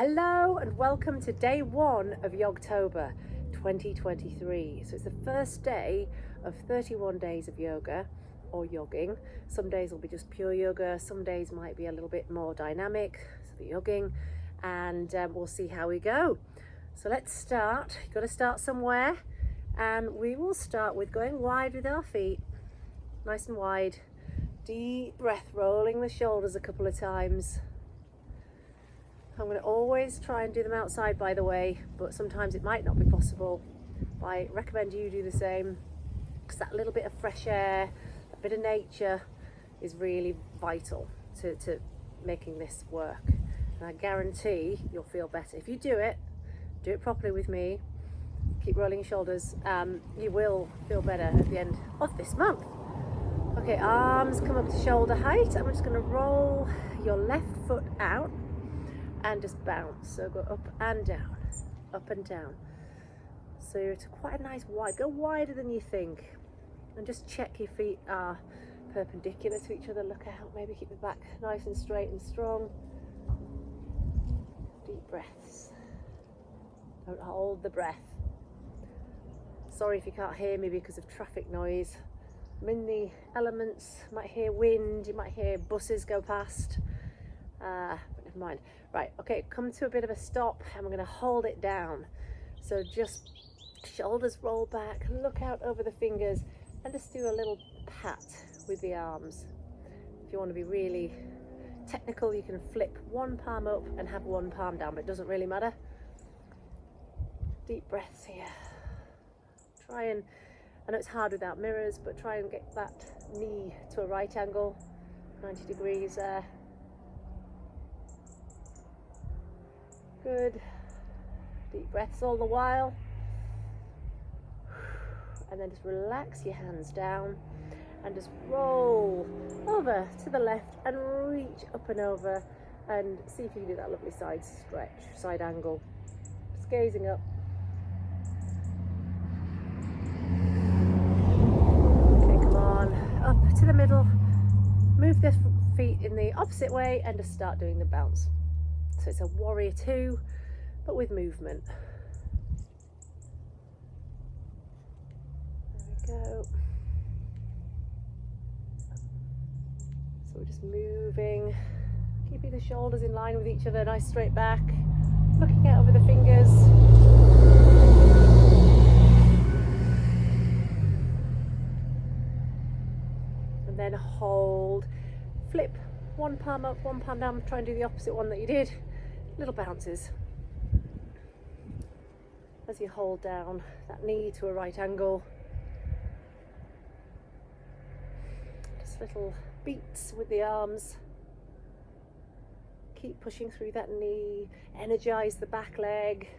Hello and welcome to day one of Yogtober 2023. So it's the first day of 31 days of yoga or yogging. Some days will be just pure yoga, some days might be a little bit more dynamic, so the yogging, and we'll see how we go. So let's start. You've got to start somewhere, and we will start with going wide with our feet, nice and wide. Deep breath, rolling the shoulders a couple of times. I'm going to always try and do them outside, by the way, but sometimes it might not be possible. I recommend you do the same, because that little bit of fresh air, a bit of nature is really vital to making this work. And I guarantee you'll feel better. If you do it properly with me, keep rolling your shoulders, you will feel better at the end of this month. Okay, arms come up to shoulder height. I'm just going to roll your left foot out and just bounce. So go up and down, up and down. So it's quite a nice wide, go wider than you think. And just check your feet are perpendicular to each other. Look out, maybe keep the back nice and straight and strong. Deep breaths. Don't hold the breath. Sorry if you can't hear me because of traffic noise. I'm in the elements, you might hear wind, you might hear buses go past. But never mind. Right, okay, come to a bit of a stop and we're going to hold it down. So just shoulders roll back, look out over the fingers and just do a little pat with the arms. If you want to be really technical, you can flip one palm up and have one palm down, but it doesn't really matter. Deep breaths here. Try and, I know it's hard without mirrors, but try and get that knee to a right angle, 90 degrees there. Good. Deep breaths all the while. And then just relax your hands down and just roll over to the left and reach up and over and see if you can do that lovely side stretch, side angle. Just gazing up. Okay, come on, up to the middle. Move the feet in the opposite way and just start doing the bounce. So it's a warrior two, but with movement. There we go. So we're just moving, keeping the shoulders in line with each other, nice straight back, looking out over the fingers. And then hold, flip, one palm up, one palm down, try and do the opposite one that you did. Little bounces as you hold down that knee to a right angle. Just little beats with the arms. Keep pushing through that knee, energize the back leg.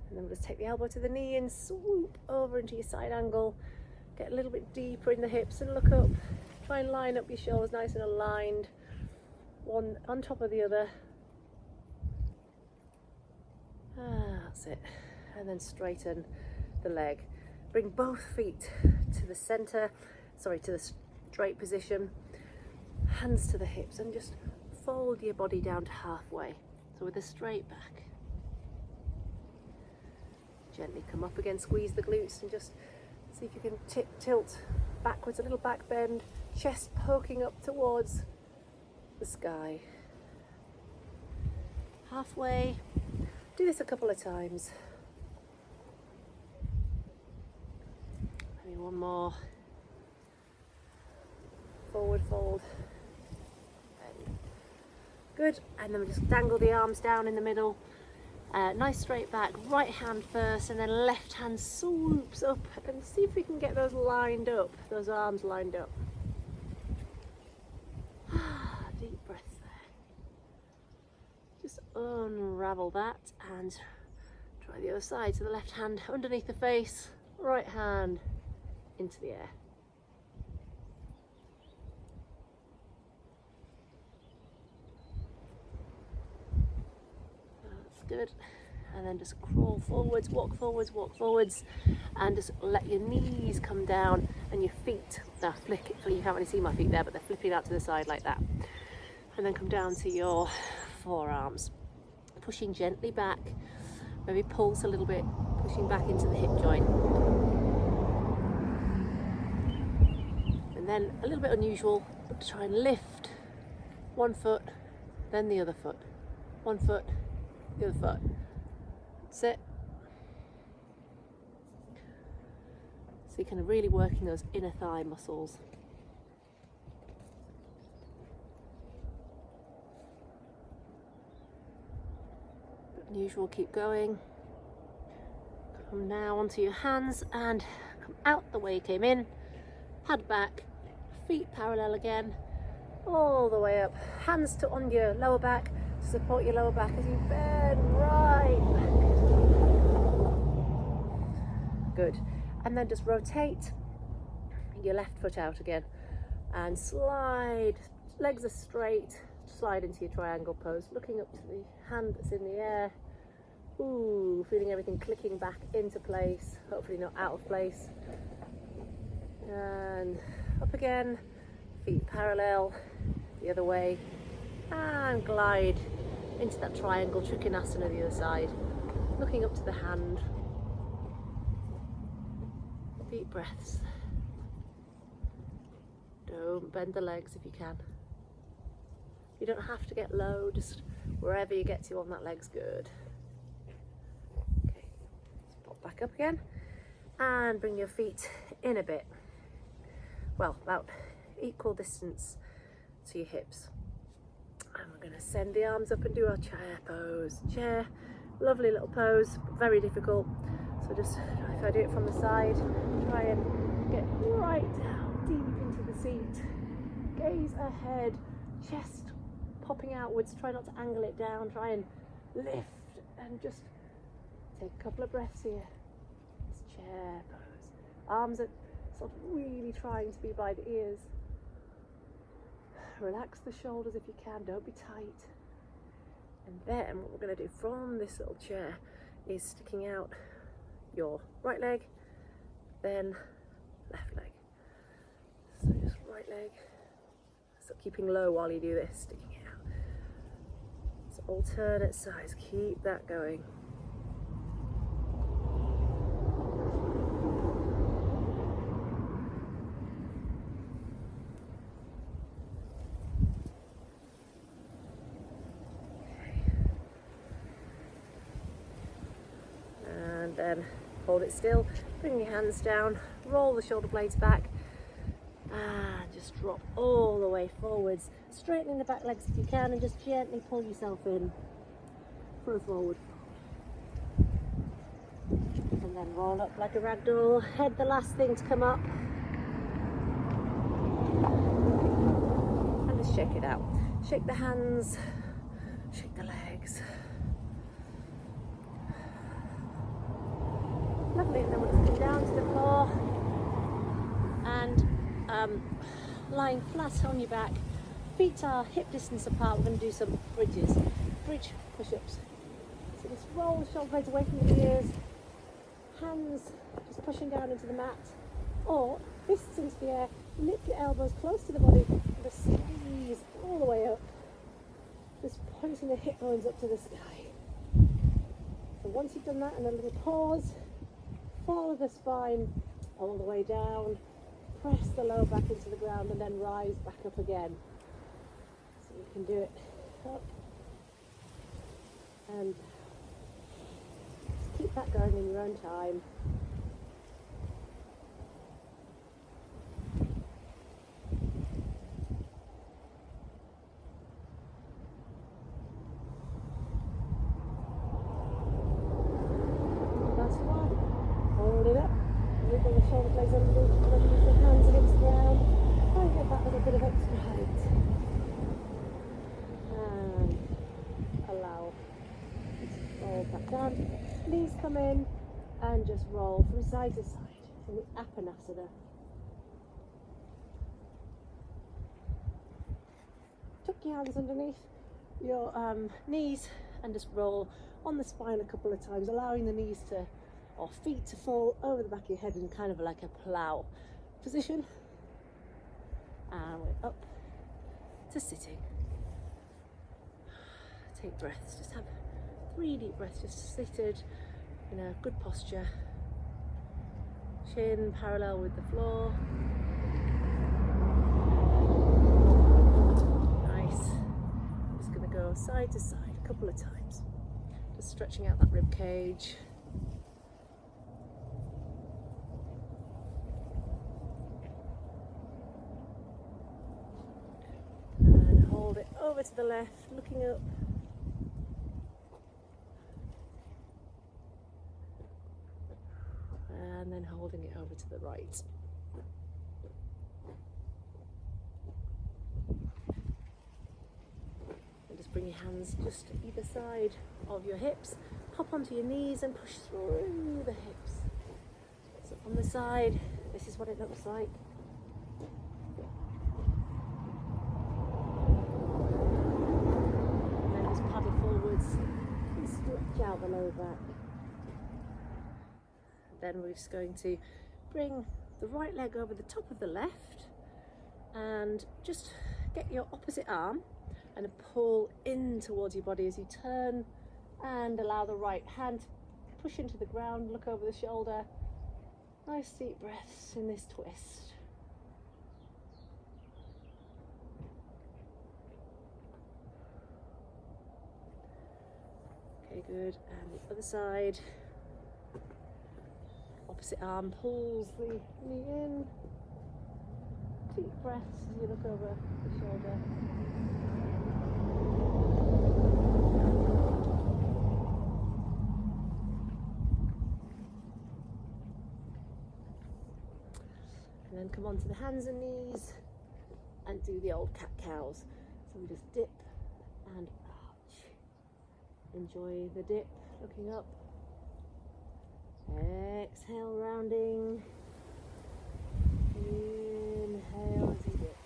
And then we'll just take the elbow to the knee and swoop over into your side angle. Get a little bit deeper in the hips and look up. Try and line up your shoulders nice and aligned, one on top of the other. That's it. And then straighten the leg. Bring both feet to the center, to the straight position. Hands to the hips and just fold your body down to halfway. So with a straight back. Gently come up again, squeeze the glutes and just see if you can tilt backwards, a little back bend, chest poking up towards the sky. Halfway. Do this a couple of times. Maybe one more. Forward fold. Good. And then we just dangle the arms down in the middle. Nice straight back, right hand first and then left hand swoops up and see if we can get those lined up, those arms lined up. Deep breaths there. Just unravel that and try the other side. So the left hand underneath the face, right hand into the air. Good. And then just crawl forwards, walk forwards, and just let your knees come down and your feet are flick. You can't really see my feet there, but they're flipping out to the side like that. And then come down to your forearms, pushing gently back, maybe pulse a little bit, pushing back into the hip joint. And then a little bit unusual, but try and lift one foot, then the other foot, one foot, the other foot. That's it. So you're kind of really working those inner thigh muscles. Unusual, keep going. Come now onto your hands and come out the way you came in. Head back, feet parallel again, all the way up. Hands on your lower back to support your lower back as you bend right back. Good. And then just rotate your left foot out again and slide. Legs are straight. Slide into your triangle pose, looking up to the hand that's in the air. Ooh, feeling everything clicking back into place, hopefully not out of place. And up again, feet parallel, the other way, and glide into that triangle trikonasana the other side, looking up to the hand. Deep breaths. Don't bend the legs if you can. You don't have to get low, just wherever you get to on that leg's good. Okay, let's pop back up again and bring your feet in a bit. Well, about equal distance to your hips. And we're going to send the arms up and do our chair pose. Chair, lovely little pose, but very difficult. So just, if I do it from the side, try and get right down deep into the seat. Gaze ahead, chest popping outwards, try not to angle it down, try and lift and just take a couple of breaths here. This chair pose. Arms are sort of really trying to be by the ears. Relax the shoulders if you can, don't be tight. And then what we're going to do from this little chair is sticking out your right leg, then left leg. So just right leg. So keeping low while you do this, sticking it out. So alternate sides, keep that going. And then hold it still, bring your hands down, roll the shoulder blades back, and just drop all the way forwards, straightening the back legs if you can, and just gently pull yourself in for a forward. And then roll up like a ragdoll, head the last thing to come up, and just shake it out. Shake the hands, shake the legs. Lovely, and then we'll just come down to the floor and lying flat on your back, feet are hip distance apart. We're going to do some bridge push-ups. So just roll the shoulder blades away from the ears, hands just pushing down into the mat, or fists into the air, lift your elbows close to the body, and just squeeze all the way up, just pointing the hip bones up to the sky. So once you've done that, and a little pause, follow the spine all the way down, press the lower back into the ground, and then rise back up again. So you can do it up and just keep that going in your own time. Last one. Hold it up. Wiggle the shoulder blades underneath the hands against the ground. Try and get that little bit of extra height. And allow. Just roll back down. Knees come in and just roll from side to side in the Apanasana. Tuck your hands underneath your knees and just roll on the spine a couple of times, allowing the knees to or feet to fall over the back of your head in kind of like a plough. position, and we're up to sitting. Take breaths, just have 3 deep breaths, just seated in a good posture, chin parallel with the floor. Nice. Just going to go side to side a couple of times, just stretching out that rib cage. And hold it over to the left, looking up. And then holding it over to the right. And just bring your hands just to either side of your hips. Pop onto your knees and push through the hips. So from the side, this is what it looks like. And then just paddle forwards and stretch out the lower back. Then we're just going to bring the right leg over the top of the left and just get your opposite arm and pull in towards your body as you turn, and allow the right hand to push into the ground, look over the shoulder. Nice deep breaths in this twist. Okay, good. And the other side. Opposite arm pulls the knee in. Deep breaths as you look over the shoulder. And then come onto the hands and knees and do the old cat-cows. So we just dip and arch. Enjoy the dip, looking up. Exhale, rounding. Inhale as you dip.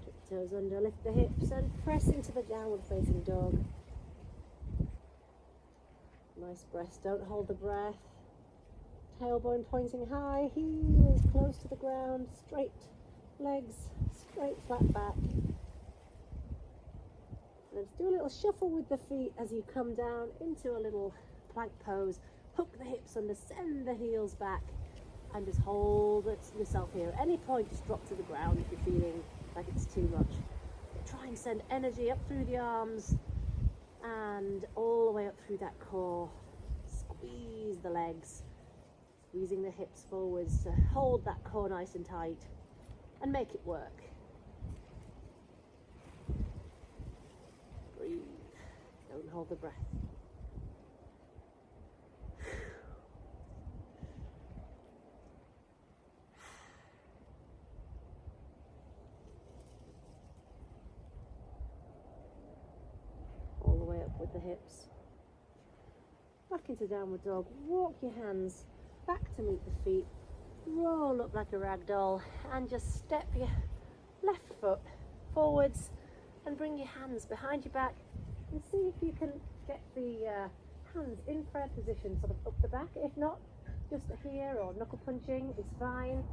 Get the toes under, lift the hips and press into the downward facing dog. Nice breath, don't hold the breath. Tailbone pointing high, heels close to the ground, straight legs, straight flat back. Let's do a little shuffle with the feet as you come down into a little plank pose. Hook the hips under, send the heels back, and just hold it yourself here. At any point, just drop to the ground if you're feeling like it's too much. But try and send energy up through the arms and all the way up through that core. Squeeze the legs, squeezing the hips forwards to hold that core nice and tight and make it work. Breathe. Don't hold the breath. All the way up with the hips. Back into downward dog. Walk your hands back to meet the feet. Roll up like a rag doll and just step your left foot forwards and bring your hands behind your back and see if you can get the hands in prayer position, sort of up the back. If not, just here or knuckle punching is fine.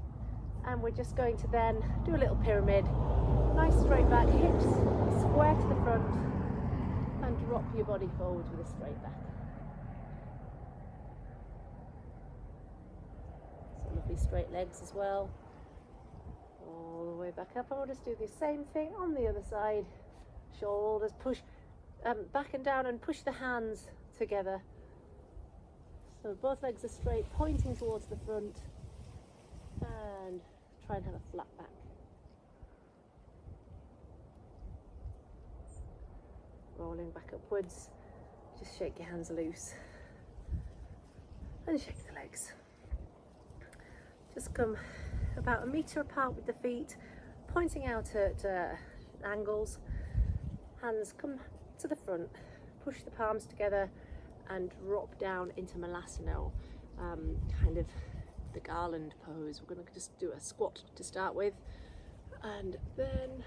And we're just going to then do a little pyramid. Nice straight back, hips square to the front, and drop your body forward with a straight back. So lovely straight legs as well. All the way back up, and we'll just do the same thing on the other side. Shoulders push back and down, and push the hands together. So both legs are straight, pointing towards the front, and try and have a flat back. Rolling back upwards, just shake your hands loose and shake the legs. Just come about 1 meter apart with the feet, pointing out at angles. Hands come to the front, push the palms together and drop down into Malasana, kind of the garland pose. We're going to just do a squat to start with, and then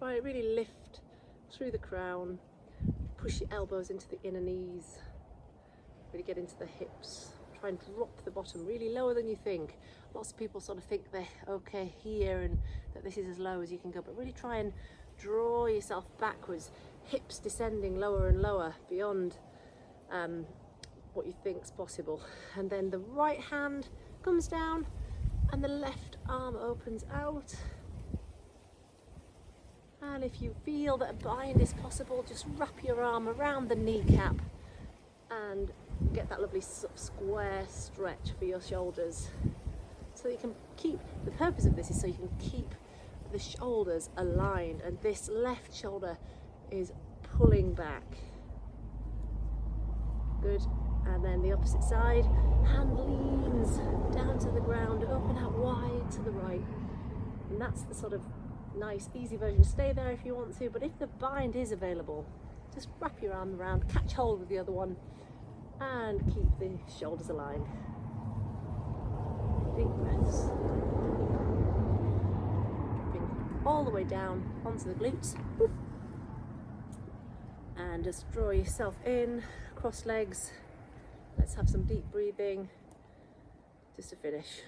really lift through the crown, push your elbows into the inner knees Really get into the hips. Try and drop the bottom really lower than you think. Lots of people sort of think they're okay here and that this is as low as you can go, but really try and draw yourself backwards, hips descending lower and lower beyond what you think's possible. And then the right hand comes down and the left arm opens out. And if you feel that a bind is possible, just wrap your arm around the kneecap and get that lovely sort of square stretch for your shoulders. So you can keep, the purpose of this is so you can keep the shoulders aligned, and this left shoulder is pulling back. Good. And then the opposite side, hand leans down to the ground, open out wide to the right. And that's the sort of nice, easy version. Stay there if you want to, but if the bind is available, just wrap your arm around, catch hold with the other one, and keep the shoulders aligned. Deep breaths. Dropping all the way down onto the glutes. And just draw yourself in, cross legs. Let's have some deep breathing just to finish.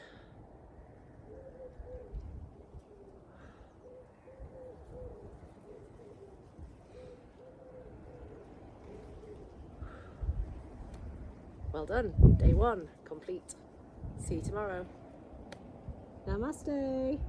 Well done. Day 1 complete. See you tomorrow. Namaste.